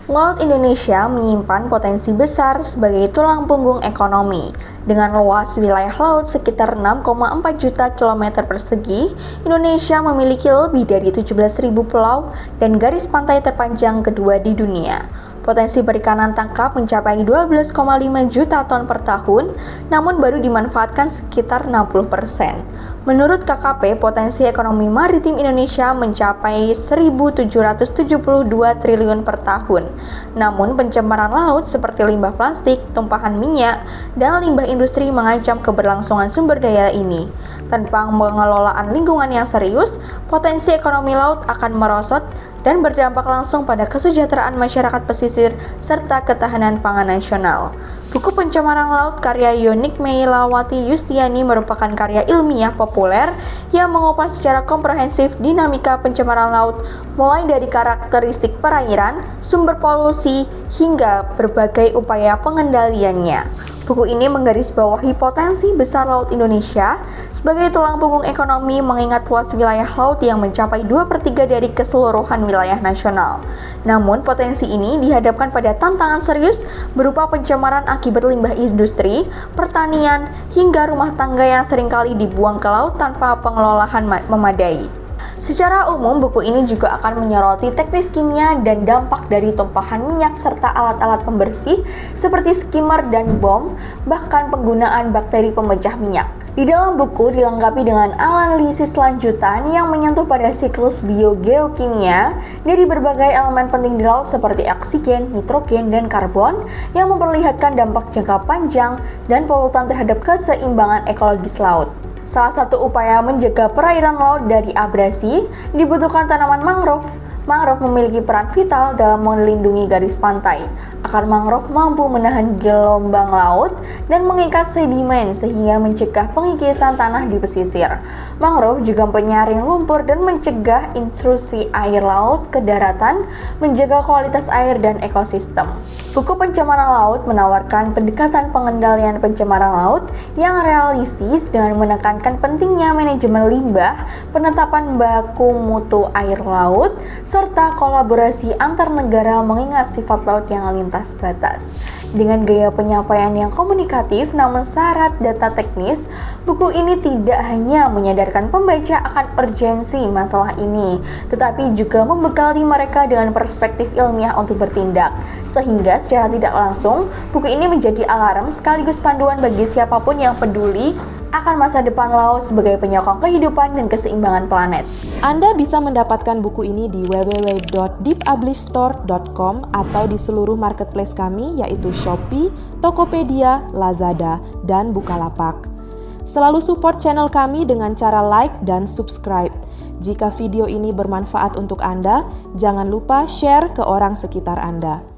Laut Indonesia menyimpan potensi besar sebagai tulang punggung ekonomi. Dengan luas wilayah laut sekitar 6,4 juta kilometer persegi, Indonesia memiliki lebih dari 17.000 pulau dan garis pantai terpanjang kedua di dunia. Potensi perikanan tangkap mencapai 12,5 juta ton per tahun, namun baru dimanfaatkan sekitar 60%. Menurut KKP, potensi ekonomi maritim Indonesia mencapai 1.772 triliun per tahun. Namun, pencemaran laut seperti limbah plastik, tumpahan minyak, dan limbah industri mengancam keberlangsungan sumber daya ini. Tanpa pengelolaan lingkungan yang serius, potensi ekonomi laut akan merosot dan berdampak langsung pada kesejahteraan masyarakat pesisir serta ketahanan pangan nasional. Buku Pencemaran Laut karya Yonik Meilawati Yustiani merupakan karya ilmiah populer yang mengupas secara komprehensif dinamika pencemaran laut mulai dari karakteristik perairan, sumber polusi, hingga berbagai upaya pengendaliannya. Buku ini menggarisbawahi potensi besar laut Indonesia sebagai tulang punggung ekonomi mengingat luas wilayah laut yang mencapai 2/3 dari keseluruhan wilayah nasional. Namun potensi ini dihadapkan pada tantangan serius berupa pencemaran akibat limbah industri, pertanian, hingga rumah tangga yang seringkali dibuang ke laut tanpa pengelolaan memadai. Secara umum, buku ini juga akan menyoroti teknis kimia dan dampak dari tumpahan minyak serta alat-alat pembersih seperti skimmer dan bom, bahkan penggunaan bakteri pemecah minyak. Di dalam buku dilengkapi dengan analisis lanjutan yang menyentuh pada siklus biogeokimia dari berbagai elemen penting di laut seperti oksigen, nitrogen, dan karbon yang memperlihatkan dampak jangka panjang dan polutan terhadap keseimbangan ekologis laut. Salah satu upaya menjaga perairan laut dari abrasi dibutuhkan tanaman mangrove. Mangrove memiliki peran vital dalam melindungi garis pantai. Akar mangrove mampu menahan gelombang laut dan mengikat sedimen sehingga mencegah pengikisan tanah di pesisir. Mangrove juga penyaring lumpur dan mencegah intrusi air laut ke daratan, menjaga kualitas air dan ekosistem. Buku Pencemaran Laut menawarkan pendekatan pengendalian pencemaran laut yang realistis dengan menekankan pentingnya manajemen limbah, penetapan baku mutu air laut, serta kolaborasi antar negara mengingat sifat laut yang lintas batas. Dengan gaya penyampaian yang komunikatif namun syarat data teknis, buku ini tidak hanya menyadarkan pembaca akan urgensi masalah ini, tetapi juga membekali mereka dengan perspektif ilmiah untuk bertindak. Sehingga secara tidak langsung, buku ini menjadi alarm sekaligus panduan bagi siapapun yang peduli akan masa depan laut sebagai penyokong kehidupan dan keseimbangan planet. Anda bisa mendapatkan buku ini di www.deepublishstore.com atau di seluruh marketplace kami yaitu Shopee, Tokopedia, Lazada, dan Bukalapak. Selalu support channel kami dengan cara like dan subscribe. Jika video ini bermanfaat untuk Anda, jangan lupa share ke orang sekitar Anda.